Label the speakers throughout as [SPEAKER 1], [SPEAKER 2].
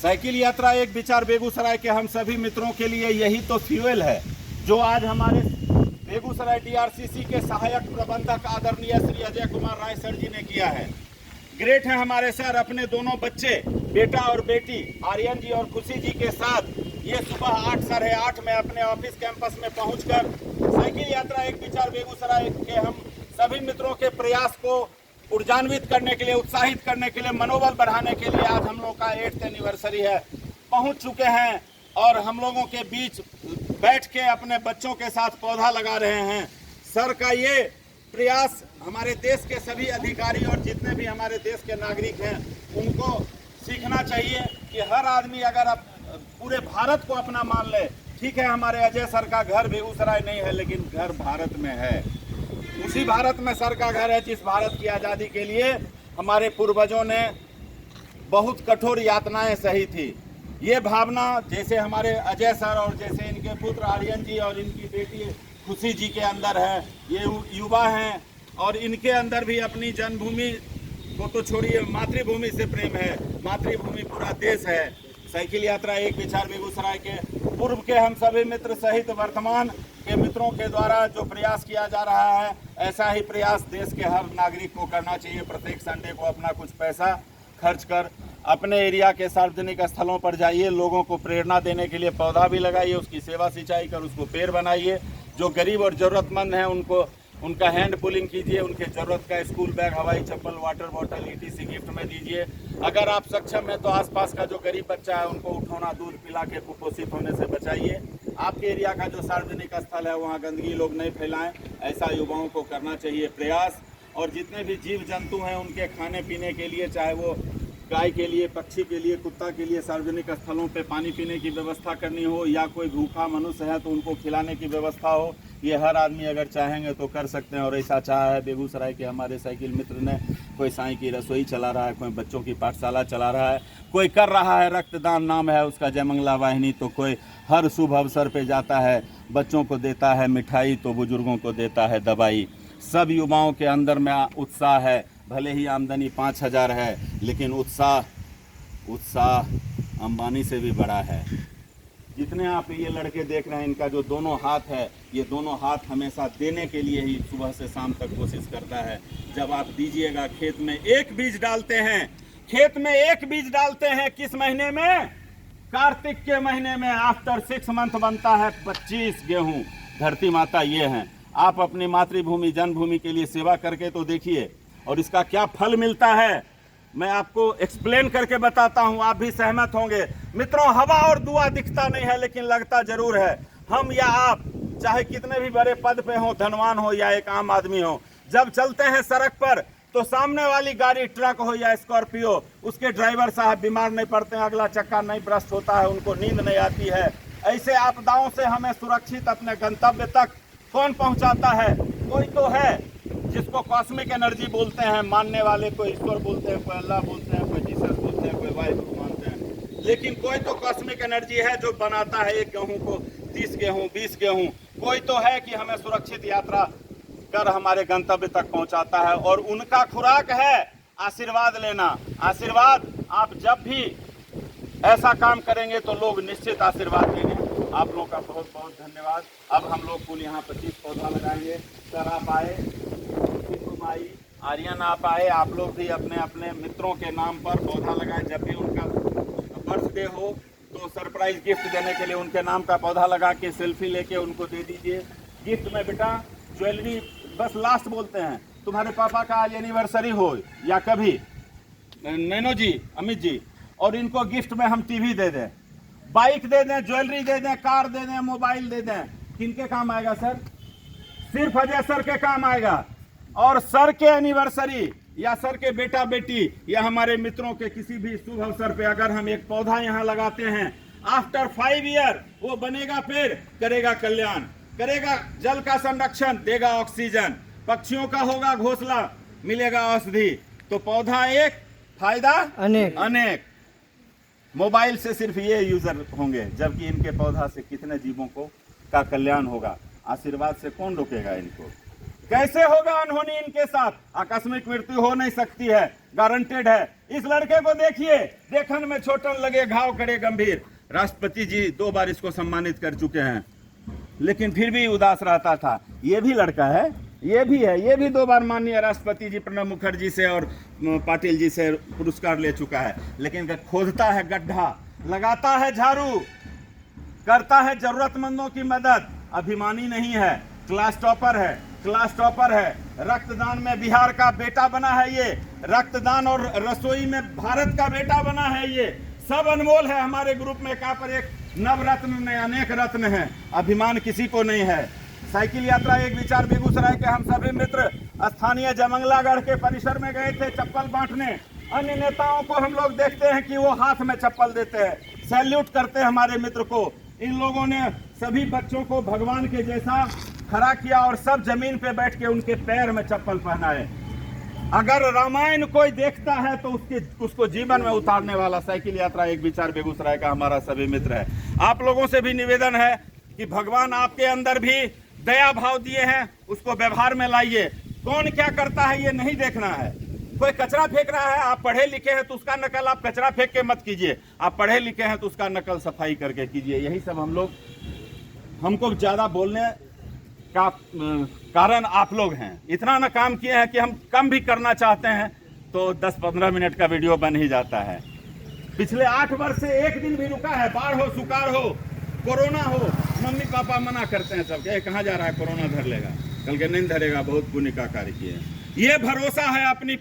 [SPEAKER 1] Cycle यात्रा एक विचार बेगूसराय के हम सभी मित्रों के लिए यही तो फ्यूल है जो आज हमारे बेगूसराय डीआरसीसी के सहायक प्रबंधक आदरणीय श्री अजय कुमार राय सर जी ने किया है। ग्रेट है हमारे सर, अपने दोनों बच्चे बेटा और बेटी आर्यन जी और खुशी जी के साथ ये सुबह 8:30 में अपने ऑफिस कैंपस में पहुंचकर साइकिल यात्रा एक विचार बेगूसराय के हम सभी मित्रों के प्रयास को ऊर्जान्वित करने के लिए, उत्साहित करने के लिए, मनोबल बढ़ाने के लिए आज हम लोग का 8th एनिवर्सरी है, पहुंच चुके हैं और हम लोगों के बीच बैठ के अपने बच्चों के साथ पौधा लगा रहे हैं। सर का ये प्रयास हमारे देश के सभी अधिकारी और जितने भी हमारे देश के नागरिक हैं उनको सीखना चाहिए कि हर आदमी अगर अब पूरे भारत को अपना मान ले। ठीक है, हमारे अजय सर का घर बेगूसराय नहीं है लेकिन घर भारत में है। उसी भारत में सर का घर है जिस भारत की आज़ादी के लिए हमारे पूर्वजों ने बहुत कठोर यातनाएं सही थी। ये भावना जैसे हमारे अजय सर और जैसे इनके पुत्र आर्यन जी और इनकी बेटी खुशी जी के अंदर है, ये युवा हैं और इनके अंदर भी अपनी जन्मभूमि को तो छोड़िए, मातृभूमि से प्रेम है। मातृभूमि पूरा देश है। साइकिल यात्रा एक विचार बेगूसराय के पूर्व के हम सभी मित्र सहित वर्तमान के मित्रों के द्वारा जो प्रयास किया जा रहा है, ऐसा ही प्रयास देश के हर नागरिक को करना चाहिए। प्रत्येक संडे को अपना कुछ पैसा खर्च कर अपने एरिया के सार्वजनिक स्थलों पर जाइए, लोगों को प्रेरणा देने के लिए पौधा भी लगाइए, उसकी सेवा सिंचाई कर उसको पेड़ बनाइए। जो गरीब और ज़रूरतमंद हैं उनको उनका हैंड पुलिंग कीजिए, उनके ज़रूरत का स्कूल बैग, हवाई चप्पल, वाटर बॉटल ETC गिफ्ट में दीजिए। अगर आप सक्षम हैं तो आसपास का जो गरीब बच्चा है उनको उठौना दूध पिला के कुपोषित होने से बचाइए। आपके एरिया का जो सार्वजनिक स्थल है वहाँ गंदगी लोग नहीं फैलाएं, ऐसा युवाओं को करना चाहिए प्रयास। और जितने भी जीव जंतु हैं उनके खाने पीने के लिए, चाहे वो गाय के लिए, पक्षी के लिए, कुत्ता के लिए सार्वजनिक स्थलों पे पानी पीने की व्यवस्था करनी हो या कोई भूखा मनुष्य है तो उनको खिलाने की व्यवस्था हो, ये हर आदमी अगर चाहेंगे तो कर सकते हैं। और ऐसा चाहा है बेगूसराय के हमारे साइकिल मित्र ने। कोई साईं की रसोई चला रहा है, कोई बच्चों की पाठशाला चला रहा है, कोई कर रहा है रक्तदान, नाम है उसका जयमंगला वाहिनी, तो कोई हर शुभ अवसर पे जाता है, बच्चों को देता है मिठाई तो बुजुर्गों को देता है दवाई। सब युवाओं के अंदर में उत्साह है। भले ही आमदनी 5,000 है लेकिन उत्साह अंबानी से भी बड़ा है। जितने आप ये लड़के देख रहे हैं इनका जो दोनों हाथ है, ये दोनों हाथ हमेशा देने के लिए ही सुबह से शाम तक कोशिश करता है। जब आप दीजिएगा, खेत में एक बीज डालते हैं, खेत में एक बीज डालते हैं किस महीने में? कार्तिक के महीने में। आफ्टर 6 मंथ बनता है 25 गेहूं। धरती माता ये हैं। आप अपनी मातृभूमि जन्मभूमि के लिए सेवा करके तो देखिए और इसका क्या फल मिलता है मैं आपको एक्सप्लेन करके बताता हूं, आप भी सहमत होंगे। मित्रों, हवा और दुआ दिखता नहीं है लेकिन लगता जरूर है। हम या आप चाहे कितने भी बड़े पद पे हो, धनवान हो या एक आम आदमी हो, जब चलते हैं सड़क पर तो सामने वाली गाड़ी, ट्रक हो या स्कॉर्पियो, उसके ड्राइवर साहब बीमार नहीं पड़ते हैं, अगला चक्का नहीं भ्रष्ट होता है, उनको नींद नहीं आती है। ऐसे आपदाओं से हमें सुरक्षित अपने गंतव्य तक कौन पहुंचाता है? कोई तो है जिसको कॉस्मिक एनर्जी बोलते हैं, मानने वाले कोई ईश्वर बोलते हैं, कोई अल्लाह बोलते हैं, कोई जीसस बोलते हैं, कोई वाहिगुरु मानते हैं। लेकिन कोई तो कॉस्मिक एनर्जी है जो बनाता है एक गेहूं को 30 गेहूं, 20 गेहूं। कोई तो है कि हमें सुरक्षित यात्रा कर हमारे गंतव्य तक पहुंचाता है और उनका खुराक है आशीर्वाद लेना। आशीर्वाद, आप जब भी ऐसा काम करेंगे तो लोग निश्चित आशीर्वाद देंगे। आप लोगों का बहुत बहुत धन्यवाद। अब हम लोग कुल यहाँ 25 पौधा लगाएंगे। सर आप आए, आई, आर्यन आप आए, आप लोग भी अपने अपने मित्रों के नाम पर पौधा लगाएं। जब भी उनका बर्थडे हो तो सरप्राइज गिफ्ट देने के लिए उनके नाम का पौधा लगा के सेल्फी लेके उनको दे दीजिए। गिफ्ट में बेटा ज्वेलरी, बस लास्ट बोलते हैं, तुम्हारे पापा का आज एनिवर्सरी हो या कभी, नैनो जी, अमित जी, और इनको गिफ्ट में हम टीवी दे दें, बाइक दे दें, ज्वेलरी दे दें, कार दे दें, मोबाइल दे दें, किनके काम आएगा सर? सिर्फ अजय सर के काम आएगा। और सर के एनिवर्सरी या सर के बेटा बेटी या हमारे मित्रों के किसी भी शुभ अवसर पे अगर हम एक पौधा यहाँ लगाते हैं, आफ्टर 5 ईयर वो बनेगा पेड़, करेगा कल्याण, करेगा जल का संरक्षण, देगा ऑक्सीजन, पक्षियों का होगा घोंसला, मिलेगा औषधि। तो पौधा एक, फायदा अनेक। मोबाइल से सिर्फ ये यूजर होंगे, जबकि इनके पौधा से कितने जीवों को का कल्याण होगा। आशीर्वाद से कौन रोकेगा इनको? कैसे होगा अनहोनी इनके साथ? आकस्मिक मृत्यु हो नहीं सकती है, गारंटेड है। इस लड़के को देखिए, देखन में छोटन लगे, घाव करे गंभीर। राष्ट्रपति जी 2 बार इसको सम्मानित कर चुके हैं, लेकिन फिर भी उदास रहता था। ये भी लड़का है, ये भी है, ये भी 2 बार माननीय राष्ट्रपति जी प्रणब मुखर्जी से और पाटिल जी से पुरस्कार ले चुका है, लेकिन खोदता है गड्ढा, लगाता है झाड़ू, करता है जरूरतमंदों की मदद। अभिमानी नहीं है, क्लास टॉपर है, क्लास टॉपर है। रक्तदान में बिहार का बेटा बना है ये, रक्तदान और रसोई में भारत का बेटा बना है ये। सब अनमोल है हमारे ग्रुप में। कहाँ पर एक नवरत्न में अनेक रत्न हैं, अभिमान किसी को नहीं है। साइकिल यात्रा एक विचार बेगूसराय के हम सभी मित्र स्थानीय जमंगलागढ़ के परिसर में गए थे चप्पल बांटने। अन्य नेताओं को हम लोग देखते हैं कि वो हाथ में चप्पल देते हैं, सैल्यूट करते हैं हमारे मित्र को। इन लोगों ने सभी बच्चों को भगवान के जैसा खड़ा किया और सब जमीन पे बैठ के उनके पैर में चप्पल पहनाए। अगर रामायण कोई देखता है तो उसको जीवन में उतारने वाला साइकिल यात्रा एक विचार बेगूसराय का हमारा सभी मित्र है। आप लोगों से भी निवेदन है कि भगवान आपके अंदर भी दया भाव दिए हैं, उसको व्यवहार में लाइए। कौन क्या करता है ये नहीं देखना है। कोई कचरा फेंक रहा है, आप पढ़े लिखे हैं तो उसका नकल आप कचरा फेंक के मत कीजिए, आप पढ़े लिखे हैं तो उसका नकल सफाई करके कीजिए। यही सब हम लोग, हमको ज्यादा बोलने का कारण आप लोग हैं। इतना ना काम किए हैं कि हम कम भी करना चाहते हैं तो 10-15 मिनट का वीडियो बन ही जाता है। पिछले 8 वर्ष से एक दिन भी रुका है, बाढ़ हो, सुखाड़ हो, कोरोना हो, मम्मी पापा मना करते हैं सबके, कहाँ जा रहा है, कोरोना धर लेगा, कल के नहीं धरेगा, बहुत पुण्य का कार्य किए। ये भरोसा है अपनी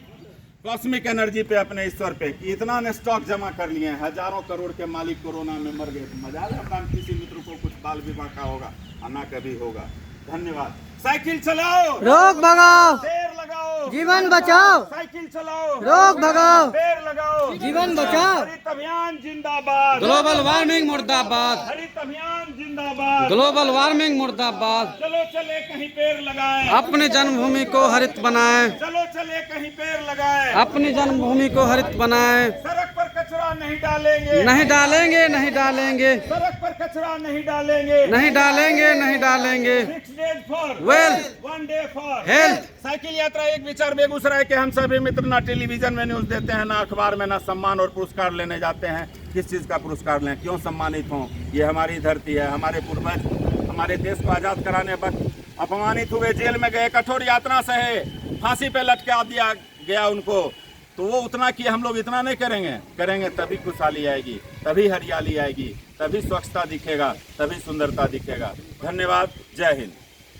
[SPEAKER 1] कॉस्मिक एनर्जी पे, अपने ईश्वर पे कि इतना ने स्टॉक जमा कर लिए हैं। हजारों करोड़ के मालिक कोरोना में मर गए, मजा लगा। किसी मित्र को कुछ बाल विवाह का होगा, आना कभी होगा। धन्यवाद। साइकिल चलाओ,
[SPEAKER 2] रोक भगाओ,
[SPEAKER 1] पेड़ लगाओ,
[SPEAKER 2] जीवन बचाओ।
[SPEAKER 1] साइकिल चलाओ,
[SPEAKER 2] रोक भगाओ,
[SPEAKER 1] पेड़ लगाओ,
[SPEAKER 2] जीवन बचाओ।
[SPEAKER 1] हरित अभियान जिंदाबाद,
[SPEAKER 3] ग्लोबल वार्मिंग मुर्दाबाद,
[SPEAKER 1] हरित अभियान जिंदाबाद,
[SPEAKER 3] ग्लोबल वार्मिंग मुर्दाबाद।
[SPEAKER 1] चलो चले कहीं पेड़ लगाएं,
[SPEAKER 3] अपनी जन्मभूमि को हरित बनाएं,
[SPEAKER 1] चलो चले कहीं पेड़ लगाएं,
[SPEAKER 3] अपनी जन्मभूमि को हरित बनाएं।
[SPEAKER 1] सड़क पर कचरा नहीं डालेंगे,
[SPEAKER 3] नहीं डालेंगे, नहीं डालेंगे,
[SPEAKER 1] सड़क पर कचरा नहीं डालेंगे,
[SPEAKER 3] नहीं डालेंगे, नहीं डालेंगे।
[SPEAKER 1] 6 days for
[SPEAKER 3] Wealth,
[SPEAKER 1] 1 day for
[SPEAKER 3] health।
[SPEAKER 1] Cycle यात्रा एक विचार बेगूसराय के हम सभी मित्र ना टेलीविजन में न्यूज देते हैं, ना अखबार में, ना सम्मान और पुरस्कार लेने जाते हैं। किस चीज का पुरस्कार लें, क्यों सम्मानित हों? ये हमारी धरती है। हमारे पूर्वज हमारे देश को आजाद कराने वक्त अपमानित हुए, जेल में गए, कठोर यातना सहे, फांसी पे लटका दिया गया उनको। तो वो उतना किए, हम लोग इतना नहीं करेंगे। करेंगे तभी खुशहाली आएगी, तभी हरियाली आएगी, तभी स्वच्छता दिखेगा, तभी सुंदरता दिखेगा। धन्यवाद। जय हिंद।